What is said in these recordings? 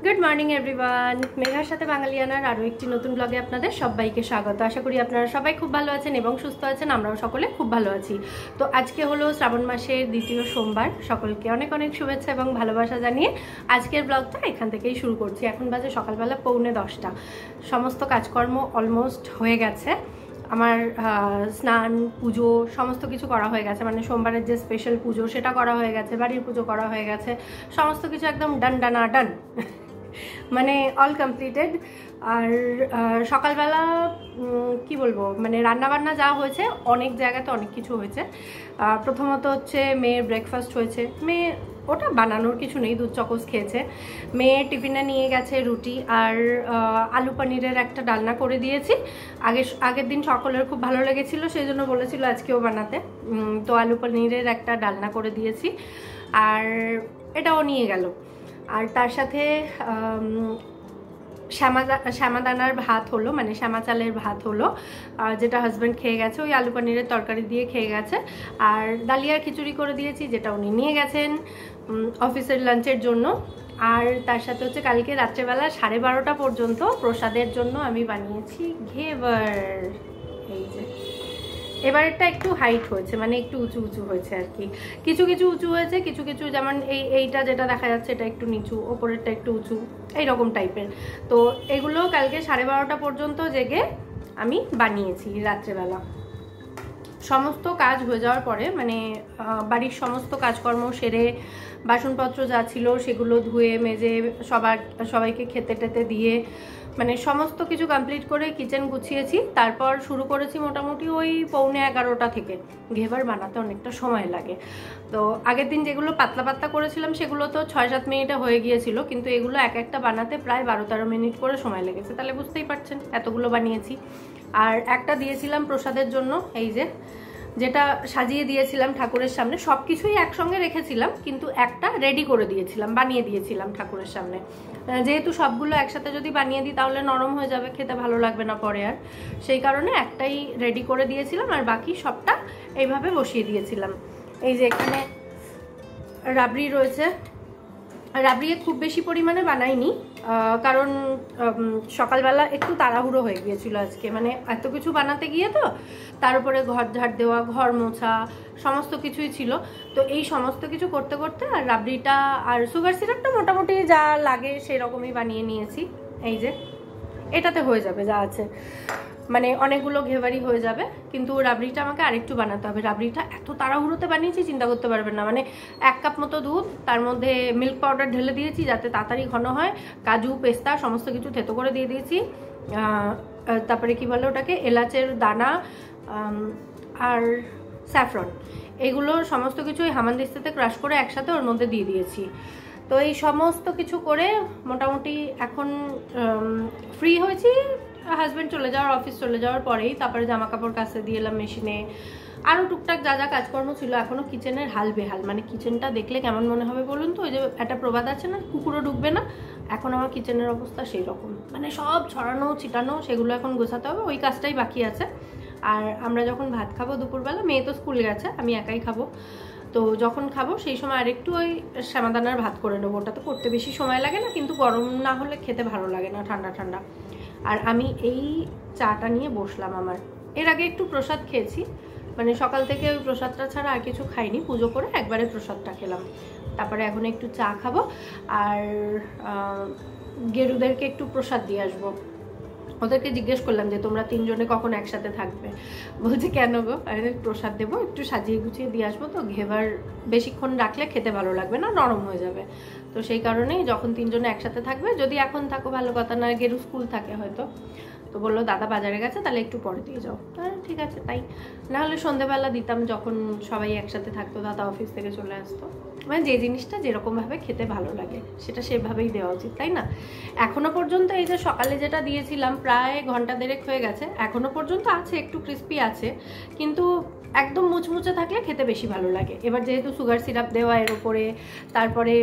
Good morning everyone, মেঘার সাথে বাঙালিয়ানার আরও একটি নতুন ব্লগে আপনাদের সবাইকে স্বাগত। আশা করি আপনারা সবাই খুব ভালো আছেন এবং সুস্থ আছেন। আমরাও সকলে খুব ভালো আছি। তো আজকে হলো শ্রাবণ মাসের দ্বিতীয় সোমবার। সকলকে অনেক অনেক শুভেচ্ছা এবং ভালোবাসা জানিয়ে আজকের ব্লগটা এখান থেকেই শুরু করছি। এখন বাজে সকালবেলা 9:45। সমস্ত কাজকর্ম অলমোস্ট হয়ে গেছে। আমার স্নান পুজো সমস্ত কিছু করা হয়ে গেছে, মানে সোমবারের যে স্পেশাল পুজো সেটা করা হয়ে গেছে, বাড়ির পুজো করা হয়ে গেছে, সমস্ত কিছু একদম ডান মানে অল কমপ্লিটেড। আর সকালবেলা কি বলবো, মানে রান্নাবান্না যা হয়েছে অনেক জায়গাতে অনেক কিছু হয়েছে। প্রথমত হচ্ছে মেয়ের ব্রেকফাস্ট হয়েছে। মেয়ে ওটা বানানোর কিছু নেই, দুধ চকোস খেয়েছে। মেয়ে টিফিনে নিয়ে গেছে রুটি আর আলু পনিরের একটা ডালনা করে দিয়েছি। আগের দিন সকলের খুব ভালো লেগেছিল, সেই জন্য বলেছিল আজকেও বানাতে। তো আলু পনিরের একটা ডালনা করে দিয়েছি আর এটাও নিয়ে গেল। আর তার সাথে শ্যামাদানার ভাত হলো, মানে শ্যামা চালের ভাত হলো, যেটা হাজব্যান্ড খেয়ে গেছে। ওই আলু পনিরের তরকারি দিয়ে খেয়ে গেছে। আর ডালিয়ার খিচুড়ি করে দিয়েছি, যেটা উনি নিয়ে গেছেন অফিসের লাঞ্চের জন্য। আর তার সাথে হচ্ছে কালকে রাত্রেবেলা 12:30 পর্যন্ত প্রসাদের জন্য আমি বানিয়েছি ঘেবার। এই যে এবারেরটা একটু হাইট হয়েছে, মানে একটু উঁচু উঁচু হয়েছে আর কি। কিছু কিছু উঁচু হয়েছে, কিছু কিছু যেমন এইটা যেটা দেখা যাচ্ছে এটা একটু নিচু, ওপরেরটা একটু উঁচু, এইরকম টাইপের। তো এগুলো কালকে 12:30 পর্যন্ত জেগে আমি বানিয়েছি রাত্রেবেলা। সমস্ত কাজ হয়ে যাওয়ার পরে, মানে বাড়ির সমস্ত কাজকর্ম সেরে বাসনপত্র যা ছিল সেগুলো ধুয়ে মেজে সবাইকে খেতে টেতে দিয়ে, মানে সমস্ত কিছু কমপ্লিট করে কিচেন গুছিয়েছি। তারপর শুরু করেছি মোটামুটি ওই 11:45 থেকে। ঘেবার বানাতে অনেকটা সময় লাগে। তো আগের দিন যেগুলো পাতলা পাতলা করেছিলাম সেগুলো তো 6-7 মিনিটে হয়ে গিয়েছিল, কিন্তু এগুলো এক একটা বানাতে প্রায় 12-13 মিনিট করে সময় লেগেছে। তাহলে বুঝতেই পারছেন এতগুলো বানিয়েছি। আর একটা দিয়েছিলাম প্রসাদের জন্য, এই যেটা সাজিয়ে দিয়েছিলাম ঠাকুরের সামনে। সব কিছুই একসঙ্গে রেখেছিলাম, কিন্তু একটা রেডি করে দিয়েছিলাম, বানিয়ে দিয়েছিলাম ঠাকুরের সামনে। যেহেতু সবগুলো একসাথে যদি বানিয়ে দিই তাহলে নরম হয়ে যাবে, খেতে ভালো লাগবে না পরে আর। সেই কারণে একটাই রেডি করে দিয়েছিলাম আর বাকি সবটা এইভাবে বসিয়ে দিয়েছিলাম। এই যে এখানে রাবড়ি রয়েছে। রাবড়ি খুব বেশি পরিমাণে বানাইনি, কারণ সকালবেলা একটু তাড়াহুড়ো হয়ে গিয়েছিল আজকে, মানে এত কিছু বানাতে গিয়ে। তো তার উপরে ঘর ঝাড় দেওয়া, ঘর মোছা, সমস্ত কিছুই ছিল। তো এই সমস্ত কিছু করতে করতে আর রাবড়িটা আর সুগার সিরাপটা মোটামুটি যা লাগে সেরকমই বানিয়ে নিয়েছি। এই যে এটাতে হয়ে যাবে যা আছে, মানে অনেকগুলো ঘেবারি হয়ে যাবে। কিন্তু রাবড়িটা আমাকে আরেকটু বানাতে হবে। রাবড়িটা এত তাড়াহুড়োতে বানিয়েছি চিন্তা করতে পারবেন না। মানে 1 কাপ মতো দুধ, তার মধ্যে মিল্ক পাউডার ঢেলে দিয়েছি যাতে তাড়াতাড়ি ঘন হয়, কাজু পেস্তা সমস্ত কিছু থেতো করে দিয়ে দিয়েছি। তারপরে কি বলে ওটাকে, এলাচের দানা আর স্যাফরন, এগুলো সমস্ত কিছু ওই হামানদিস্তাতে ক্রাশ করে একসাথে ওর মধ্যে দিয়ে দিয়েছি। তো এই সমস্ত কিছু করে মোটামুটি এখন ফ্রি হয়েছি। হাজব্যান্ড চলে যাওয়ার, অফিস চলে যাওয়ার পরেই তারপরে জামা কাপড় কাচতে দিয়ে এলাম মেশিনে। আরও টুকটাক যা যা কাজকর্ম ছিল। এখনও কিচেনের হাল বেহাল, মানে কিচেনটা দেখলে কেমন মনে হবে বলুন তো? ওই যে একটা প্রবাদ আছে না, কুকুরও ঢুকবে না। এখন আমার কিচেনের অবস্থা সেই রকম, মানে সব ছড়ানো ছিটানো, সেগুলো এখন গোছাতে হবে। ওই কাজটাই বাকি আছে। আর আমরা যখন ভাত খাবো দুপুরবেলা, মেয়ে তো স্কুল গেছে, আমি একাই খাবো। তো যখন খাবো সেই সময় আরেকটু ওই শ্যামাদানার ভাত করে নেবো। ওটা তো করতে বেশি সময় লাগে না, কিন্তু গরম না হলে খেতে ভালো লাগে না, ঠান্ডা ঠান্ডা। আর আমি এই চাটা নিয়ে বসলাম। আমার এর আগে একটু প্রসাদ খেয়েছি, মানে সকাল থেকে ওই প্রসাদটা ছাড়া আর কিছু খাইনি। পুজো করে একবারে প্রসাদটা খেলাম। তারপরে এখন একটু চা খাবো আর গেরুদেরকে একটু প্রসাদ দিয়ে আসবো। ওদেরকে জিজ্ঞেস করলাম যে তোমরা 3 জনে কখন একসাথে থাকবে। বলছে কেন গো? প্রসাদ দেবো, একটু সাজিয়ে গুছিয়ে দিয়ে আসবো। তো ঘেবার বেশিক্ষণ রাখলে খেতে ভালো লাগবে না, নরম হয়ে যাবে। তো সেই কারণেই যখন 3 জনে একসাথে থাকবে, যদি এখন থাকো ভালো কথা, না গেরু স্কুল থাকে হয়তো। তো বললো দাদা বাজারে গেছে, তাহলে একটু পরে দিয়ে যাও। ঠিক আছে তাই। নাহলে সন্ধেবেলা দিতাম যখন সবাই একসাথে থাকতো, দাদা অফিস থেকে চলে আসতো। মানে যে জিনিসটা যেরকমভাবে খেতে ভালো লাগে সেটা সেভাবেই দেওয়া উচিত, তাই না? এখনো পর্যন্ত এই যে সকালে যেটা দিয়েছিলাম প্রায় ঘন্টা দেড়েক হয়ে গেছে, এখনো পর্যন্ত আছে, একটু ক্রিস্পি আছে, কিন্তু একদম মুচমুচে থাকলে খেতে বেশি ভালো লাগে। এবার যেহেতু সুগার সিরাপ দেওয়া এর উপরে, তারপরে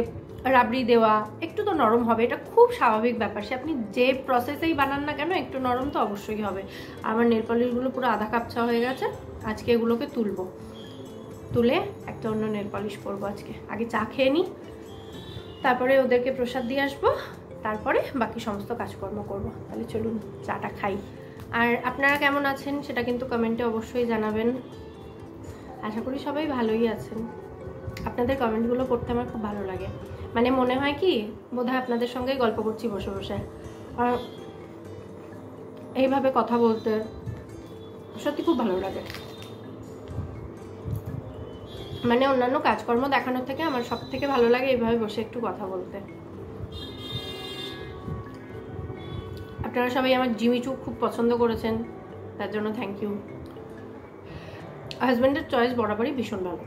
রাবড়ি দেওয়া, একটু তো নরম হবে, এটা খুব স্বাভাবিক ব্যাপার। সে আপনি যে প্রসেসেই বানান না কেন একটু নরম তো অবশ্যই হবে। আমার নেল পলিশগুলো পুরো আধা কাপচা হয়ে গেছে, আজকে এগুলোকে তুলে একটা অন্য নেল পলিশ করবো আজকে। আগে চা খেয়ে নিই, তারপরে ওদেরকে প্রসাদ দিয়ে আসবো। তারপরে বাকি সমস্ত কাজকর্ম করব। তাহলে চলুন চাটা খাই। আর আপনারা কেমন আছেন সেটা কিন্তু কমেন্টে অবশ্যই জানাবেন। আশা করি সবাই ভালোই আছেন। আপনাদের কমেন্টগুলো পড়তে আমার খুব ভালো লাগে, মানে মনে হয় কি বোধহয় আপনাদের সঙ্গেই গল্প করছি বসে বসে। আর এইভাবে কথা বলতে সত্যি খুব ভালো লাগে। মানে অন্যান্য কাজকর্ম দেখানোর থেকে আমার সব থেকে ভালো লাগে এইভাবে বসে একটু কথা বলতে। আপনারা সবাই আমার জিমিচু খুব পছন্দ করেছেন, তার জন্য থ্যাংক ইউ। হাজব্যান্ডের চয়েস বরাবরই ভীষণ ভালো।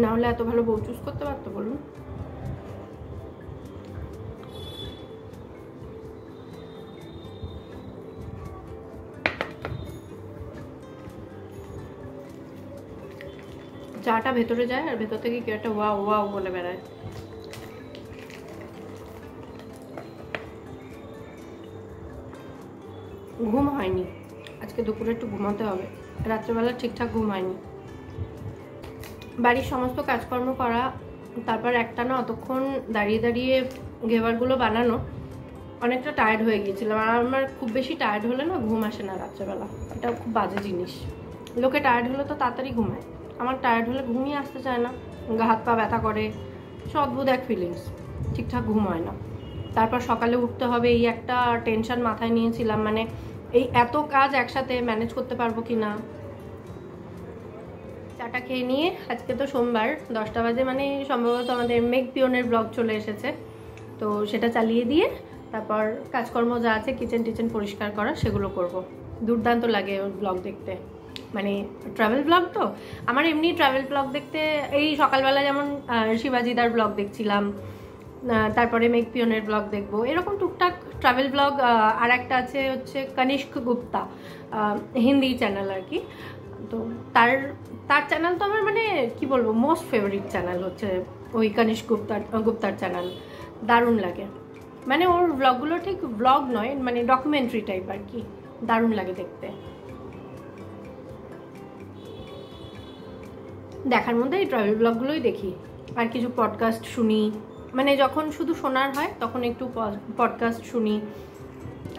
না হলে এত ভালো বউ চুজ করতে পারতো বলুন? চাটা ভেতরে যায় আর ভেতর থেকে কেউ একটা ওয়াও ওয়াও বলে বেড়ায়। ঘুম হয়নি আজকে, দুপুরে একটু ঘুমাতে হবে। রাত্রেবেলা ঠিকঠাক ঘুম হয়নি। বাড়ির সমস্ত কাজকর্ম করা, তারপর একটানা অতক্ষণ দাঁড়িয়ে দাঁড়িয়ে ঘেবারগুলো বানানো, অনেকটা টায়ার্ড হয়ে গিয়েছিলাম। আর আমার খুব বেশি টায়ার্ড হলে না ঘুম আসে না রাত্রেবেলা, এটা খুব বাজে জিনিস। লোকে টায়ার্ড হলে তো তাড়াতাড়ি ঘুমায়, আমার টায়ার্ড হলে ঘুমই আসতে চায় না, গা হাত পা ব্যথা করে, সে অদ্ভুত এক ফিলিংস, ঠিকঠাক ঘুম হয় না। তারপর সকালে উঠতে হবে, এই একটা টেনশন মাথায় নিয়েছিলাম, মানে এই এত কাজ একসাথে ম্যানেজ করতে পারবো কি না। চাটা খেয়ে নিয়ে, আজকে তো সোমবার 10টা বাজে, মানে সম্ভবত আমাদের মেঘ পিয়নের ব্লগ চলে এসেছে, তো সেটা চালিয়ে দিয়ে তারপর কাজকর্ম যা আছে কিচেন টিচেন পরিষ্কার করা সেগুলো করব। দুর্দান্ত লাগে ব্লগ দেখতে, মানে ট্রাভেল ব্লগ তো আমার। এমনি ট্রাভেল ব্লগ দেখতে এই সকালবেলা যেমন শিবাজিদার ব্লগ দেখছিলাম, তারপরে মেঘ পিয়নের ব্লগ দেখবো, এরকম টুকটাক ট্রাভেল ব্লগ। আর একটা আছে হচ্ছে কনিষ্ক গুপ্তা, হিন্দি চ্যানেল আর কি। তো তার চ্যানেল তো আমার মানে কি বলবো মোস্ট ফেভারিট চ্যানেল হচ্ছে ওই কনিষ্ক গুপ্তার চ্যানেল। দারুণ লাগে, মানে ওর ব্লগগুলো ঠিক ব্লগ নয়, মানে ডকুমেন্টারি টাইপ আর কি, দারুণ লাগে দেখতে। দেখার মধ্যে এই ট্রাভেল ব্লগগুলোই দেখি, আর কিছু পডকাস্ট শুনি, মানে যখন শুধু শোনার হয় তখন একটু পডকাস্ট শুনি।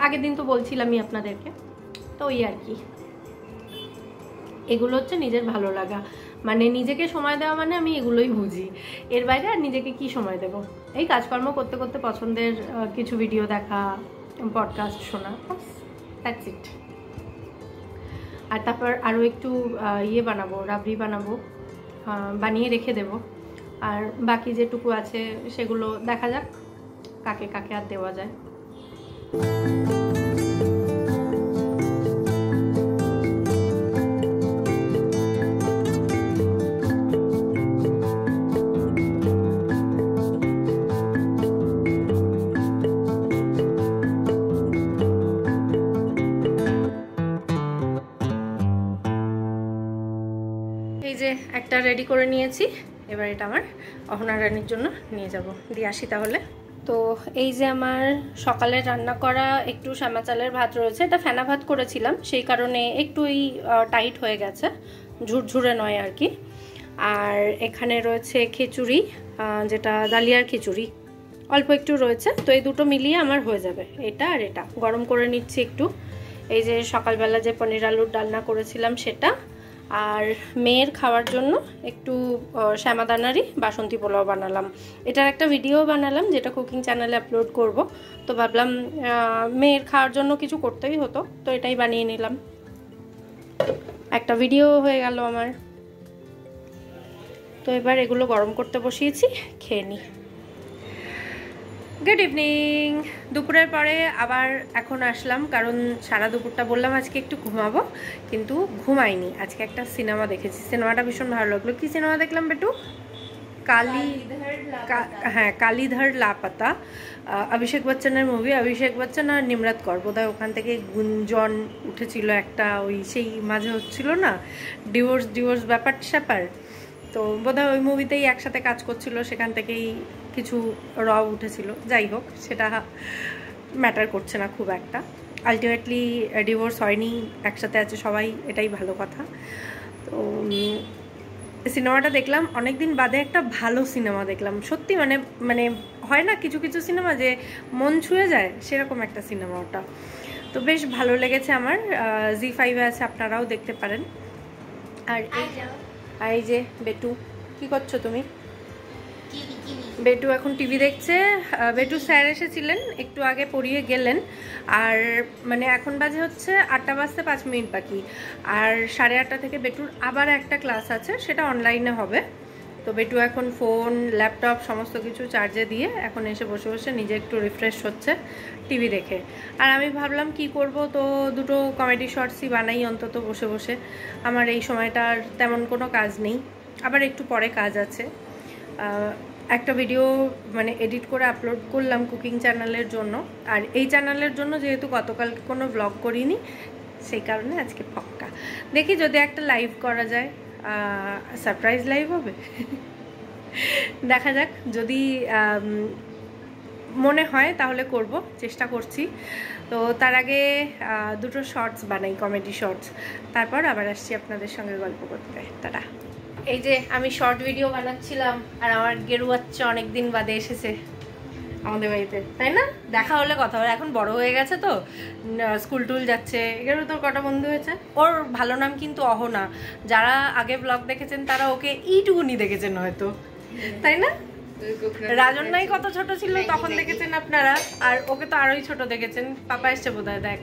আগের দিন তো বলছিলামই আপনাদেরকে, তো ওই আর কি। এগুলো হচ্ছে নিজের ভালো লাগা, মানে নিজেকে সময় দেওয়া মানে আমি এগুলোই বুঝি। এর বাইরে আর নিজেকে কি সময় দেব? এই কাজকর্ম করতে করতে পছন্দের কিছু ভিডিও দেখা, পডকাস্ট শোনা, দ্যাটস ইট। আর তারপর আরও একটু ইয়ে বানাবো, রাবড়ি বানাবো, বানিয়ে রেখে দেব। আর বাকি যেটুকু আছে সেগুলো দেখা যাক কাকে কাকে আর দেওয়া যায়। এই যে একটা রেডি করে নিয়েছি, এবার এটা আমার অহনা রানীর জন্য নিয়ে যাব, দিয়ে আসি তাহলে। তো এই যে আমার সকালে রান্না করা একটু শ্যামা চালের ভাত রয়েছে, এটা ফেনা ভাত করেছিলাম, সেই কারণে একটুই টাইট হয়ে গেছে, ঝুরঝুরে নয় আর কি। আর এখানে রয়েছে খিচুড়ি, যেটা ডালিয়ার খিচুড়ি, অল্প একটু রয়েছে, তো এই দুটো মিলিয়ে আমার হয়ে যাবে। এটা আর এটা গরম করে নিচ্ছি একটু। এই যে সকালবেলা যে পনির আলুর ডালনা করেছিলাম সেটা, আর মেয়ের খাওয়ার জন্য একটু শ্যামাদানারই বাসন্তী পোলাও বানালাম। এটার একটা ভিডিও বানালাম যেটা কুকিং চ্যানেলে আপলোড করব, তো ভাবলাম মেয়ের খাওয়ার জন্য কিছু করতেই হতো, তো এটাই বানিয়ে নিলাম, একটা ভিডিও হয়ে গেল আমার। তো এবার এগুলো গরম করতে বসিয়েছি, খেয়ে নিই। Good evening. দুপুরের পরে আবার এখন আসলাম, কারণ সারা দুপুরটা বললাম আজকে একটু ঘুমাবো, কিন্তু ঘুমাইনি। আজকে একটা সিনেমা দেখেছি, সিনেমাটা ভীষণ ভালো লাগলো। কি সিনেমা দেখলাম বেটু? হ্যাঁ, কালীধর লাপাতা, অভিষেক বচ্চনের মুভি। অভিষেক বচ্চন আর নিমরাত কর বোধহয় ওখান থেকে গুঞ্জন উঠেছিল একটা, ওই সেই মাঝে হচ্ছিল না ডিভোর্স ব্যাপার স্যাপার, তো বোধহয় ওই মুভিতেই একসাথে কাজ করছিল, সেখান থেকেই কিছু উঠেছিল। যাই হোক, সেটা ম্যাটার করছে না খুব একটা, আলটিমেটলি ডিভোর্স হয়নি, একসাথে আছে সবাই, এটাই ভালো কথা। তো সিনেমাটা দেখলাম, অনেকদিন বাদে একটা ভালো সিনেমা দেখলাম সত্যি, মানে মানে হয় না কিছু কিছু সিনেমা যে মন ছুঁয়ে যায়, সেরকম একটা সিনেমা ওটা। তো বেশ ভালো লেগেছে আমার। জি5-এ আছে, আপনারাও দেখতে পারেন। আর এই যে বেটু, কি করছো তুমি? বেটু এখন টিভি দেখছে। বেটু স্যার এসেছিলেন, একটু আগে পড়িয়ে গেলেন। আর মানে এখন বাজে হচ্ছে 8টা বাজতে 5 মিনিট বাকি। আর 8:30 থেকে বেটুর আবার একটা ক্লাস আছে, সেটা অনলাইনে হবে। তো বেটু এখন ফোন, ল্যাপটপ সমস্ত কিছু চার্জে দিয়ে এখন এসে বসে বসে নিজে একটু রিফ্রেশ হচ্ছে টিভি দেখে। আর আমি ভাবলাম কি করব, তো দুটো কমেডি শর্টসই বানাই অন্তত বসে বসে। আমার এই সময়টার তেমন কোনো কাজ নেই, আবার একটু পরে কাজ আছে। একটা ভিডিও মানে এডিট করে আপলোড করলাম কুকিং চ্যানেলের জন্য। আর এই চ্যানেলের জন্য যেহেতু গতকাল কোনো ব্লগ করিনি, সেই কারণে আজকে পক্কা দেখি যদি একটা লাইভ করা যায়। সারপ্রাইজ লাইভ হবে, দেখা যাক। যদি মনে হয় তাহলে করব, চেষ্টা করছি। তো তার আগে দুটো শর্টস বানাই, কমেডি শর্টস, তারপর আবার আসছি আপনাদের সঙ্গে গল্প করতে। তারা এই যে আমি শর্ট ভিডিও বানাচ্ছিলাম, আর আমার গেরু বাচ্চা অনেকদিন বাদে এসেছে আমাদের বাড়িতে, তাই না? দেখা হলে কথা হলে, এখন বড় হয়ে গেছে তো, স্কুল টুল যাচ্ছে। গেরু তোর কটা বন্ধু হয়েছে? ওর ভালো নাম কিন্তু অহনা। যারা আগে ব্লগ দেখেছেন তারা ওকে এইটুকুনি দেখেছেন হয়তো, তাই না? রাজন নাই কত ছোট ছিল তখন দেখেছেন আপনারা, আর ওকে তো আরোই ছোট দেখেছেন। পাপা এসছে বোধহয়, দেখ।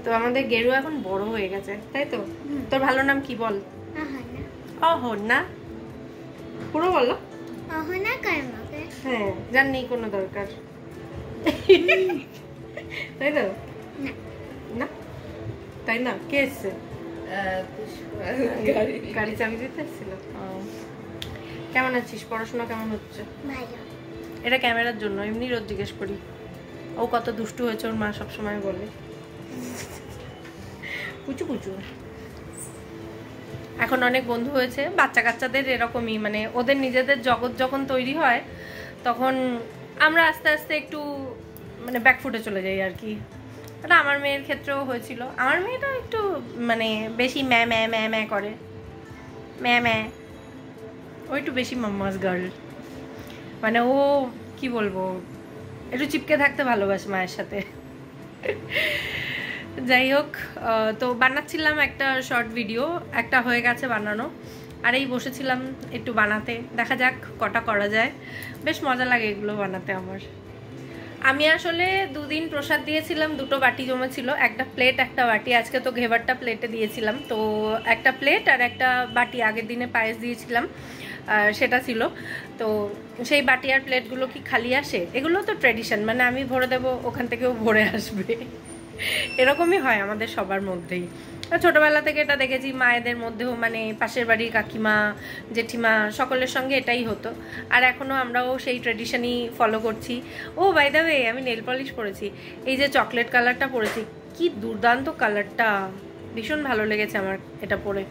তো আমাদের গেরু এখন বড় হয়ে গেছে, তাই তো? তোর ভালো নাম কি বল? অহনা, পুরো বলো। অহনা কারমাকে। হ্যাঁ, জান নেই কোনো দরকার, তাই তো? না তাই না? কে এসছে? গাড়ি চাবি দিতে এসেছিল। কেমন আছিস? পড়াশোনা কেমন হচ্ছে? এটা ক্যামেরার জন্য, এমনি রোজ জিজ্ঞেস করি। ও কত দুষ্টু হয়েছে ওর মা সবসময় বলে। পুচু পুচু। এখন অনেক বন্ধু হয়েছে, বাচ্চা কাচ্চাদের এরকমই, মানে ওদের নিজেদের জগৎ যখন তৈরি হয় তখন আমরা আস্তে আস্তে একটু মানে ব্যাকফুটে চলে যাই আর কি। এটা আমার মেয়ের ক্ষেত্রেও হয়েছিল। আমার মেয়েটা একটু মানে বেশি ম্যা ম্যা ম্যা ম্যা করে, ম্যা ম্যা। ও একটু বেশি মাম্মাস গার্ল, মানে ও কি বলবো, একটু চিপকে থাকতে ভালোবাসে মায়ের সাথে। যাই হোক, তো বানাচ্ছিলাম একটা শর্ট ভিডিও, একটা হয়ে গেছে বানানো, আর এই বসেছিলাম একটু বানাতে। দেখা যাক কটা করা যায়, বেশ মজা লাগে এগুলো বানাতে আমার। আমি আসলে 2 দিন প্রসাদ দিয়েছিলাম, 2টো বাটি জমেছিল, একটা প্লেট একটা বাটি। আজকে তো ঘেবারটা প্লেটে দিয়েছিলাম, তো একটা প্লেট আর একটা বাটি। আগের দিনে পায়েস দিয়েছিলাম, সেটা ছিল। তো সেই বাটি আর প্লেটগুলো কি খালি আসে? এগুলো তো ট্র্যাডিশন, মানে আমি ভরে দেবো, ওখান থেকেও ভরে আসবে, এরকমই হয় আমাদের সবার মধ্যেই। ছোটবেলা থেকে এটা দেখেছি, মায়েদের মধ্যেও, মানে পাশের বাড়ির কাকিমা, জেঠিমা, সকলের সঙ্গে এটাই হতো। আর এখনও আমরাও সেই ট্র্যাডিশনই ফলো করছি। ও বাই দ্য ওয়ে, আমি নেল পলিশ পরেছি, এই যে চকলেট কালারটা পরেছি, কি দুর্দান্ত কালারটা, ভীষণ ভালো লেগেছে আমার এটা পরে।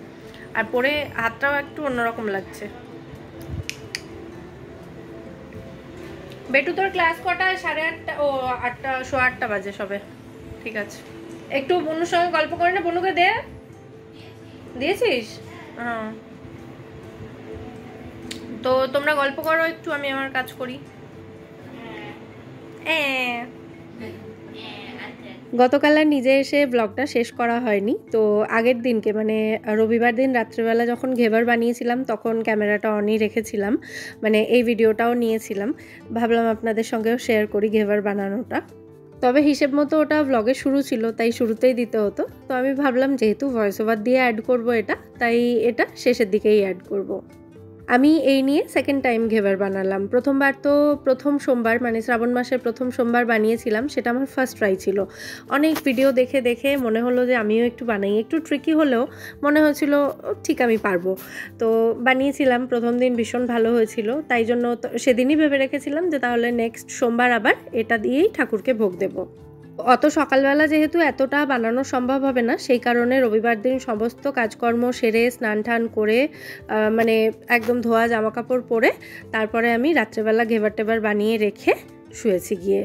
আর পরে হাতটাও একটু অন্যরকম লাগছে। বেটু তোর ক্লাস কটায়? 8:30? ও 8টা, 8:15 বাজে সবে। ঠিক আছে, একটু বনুর সঙ্গে গল্প করে না। বনুকে দে, দিয়েছিস? হ্যাঁ, তো তোমরা গল্প করো একটু, আমি আমার কাজ করি। গতকাল আর নিজে এসে ব্লগটা শেষ করা হয়নি, তো আগের দিনকে মানে রবিবার দিন রাত্রেবেলা যখন ঘেবার বানিয়েছিলাম তখন ক্যামেরাটা অনই রেখেছিলাম, মানে এই ভিডিওটাও নিয়েছিলাম। ভাবলাম আপনাদের সঙ্গেও শেয়ার করি ঘেবার বানানোটা। তবে হিসেব মতো ওটা ব্লগের শুরু ছিল, তাই শুরুতেই দিতে হতো। তো আমি ভাবলাম যেহেতু ভয়েস ওভার দিয়ে অ্যাড করব এটা, তাই এটা শেষের দিকেই অ্যাড করব। আমি এই নিয়ে সেকেন্ড টাইম ঘেবার বানালাম। প্রথমবার তো প্রথম সোমবার, মানে শ্রাবণ মাসের প্রথম সোমবার বানিয়েছিলাম, সেটা আমার ফার্স্ট ট্রাই ছিল। অনেক ভিডিও দেখে দেখে মনে হলো যে আমিও একটু বানাই, একটু ট্রিকি হলেও মনে হয়েছিল ঠিক আমি পারবো। তো বানিয়েছিলাম, প্রথম দিন ভীষণ ভালো হয়েছিল, তাই জন্য সেদিনই ভেবে রেখেছিলাম যে তাহলে নেক্সট সোমবার আবার এটা দিয়েই ঠাকুরকে ভোগ দেবো। অত সকালবেলা যেহেতু এতটা বানানো সম্ভব হবে না, সেই কারণে রবিবার দিন সমস্ত কাজকর্ম সেরে স্নান টান করে মানে একদম ধোয়া জামা কাপড় পরে তারপরে আমি রাত্রেবেলা ঘেবার টেবার বানিয়ে রেখে শুয়েছি গিয়ে।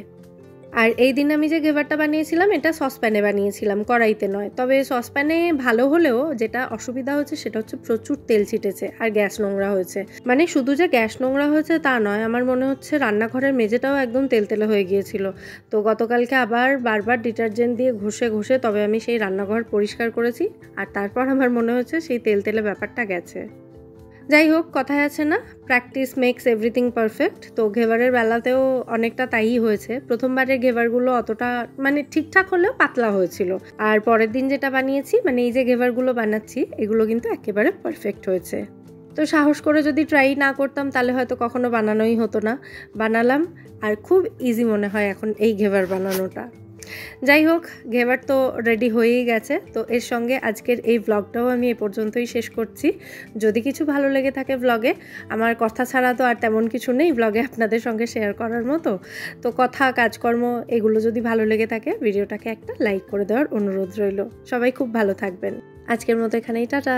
আর এই দিন আমি যে ঘেভারটা বানিয়েছিলাম এটা সসপ্যানে বানিয়েছিলাম, কড়াইতে নয়। তবে সসপ্যানে ভালো হলেও যেটা অসুবিধা হচ্ছে সেটা হচ্ছে প্রচুর তেল ছিটেছে আর গ্যাস নোংরা হয়েছে। মানে শুধু যে গ্যাস নোংরা হয়েছে তা নয়, আমার মনে হচ্ছে রান্নাঘরের মেঝেটাও একদম তেলতেলে হয়ে গিয়েছিল। তো গতকালকে আবার বারবার ডিটারজেন্ট দিয়ে ঘষে ঘষে তবে আমি সেই রান্নাঘর পরিষ্কার করেছি, আর তারপর আমার মনে হচ্ছে সেই তেলতেলে ব্যাপারটা গেছে। যাই হোক, কথায় আছে না, প্র্যাকটিস মেক্স এভরিথিং পারফেক্ট। তো ঘেভারের বেলাতেও অনেকটা তাই হয়েছে। প্রথমবারের ঘেভারগুলো অতটা মানে ঠিকঠাক হলেও পাতলা হয়েছিল, আর পরের দিন যেটা বানিয়েছি মানে এই যে ঘেভারগুলো বানাচ্ছি এগুলো কিন্তু একেবারে পারফেক্ট হয়েছে। তো সাহস করে যদি ট্রাই না করতাম তাহলে হয়তো কখনো বানানোই হতো না। বানালাম, আর খুব ইজি মনে হয় এখন এই ঘেভার বানানোটা। যাই হোক, ঘেভার তো রেডি হয়েই গেছে। তো এর সঙ্গে আজকের এই ব্লগটাও আমি এ পর্যন্তই শেষ করছি। যদি কিছু ভালো লেগে থাকে ব্লগে, আমার কথা ছাড়া তো আর তেমন কিছু নেই ব্লগে আপনাদের সঙ্গে শেয়ার করার মতো। তো কথা, কাজকর্ম এগুলো যদি ভালো লেগে থাকে ভিডিওটাকে একটা লাইক করে দেওয়ার অনুরোধ রইল। সবাই খুব ভালো থাকবেন। আজকের মতো এখানেই টাটা।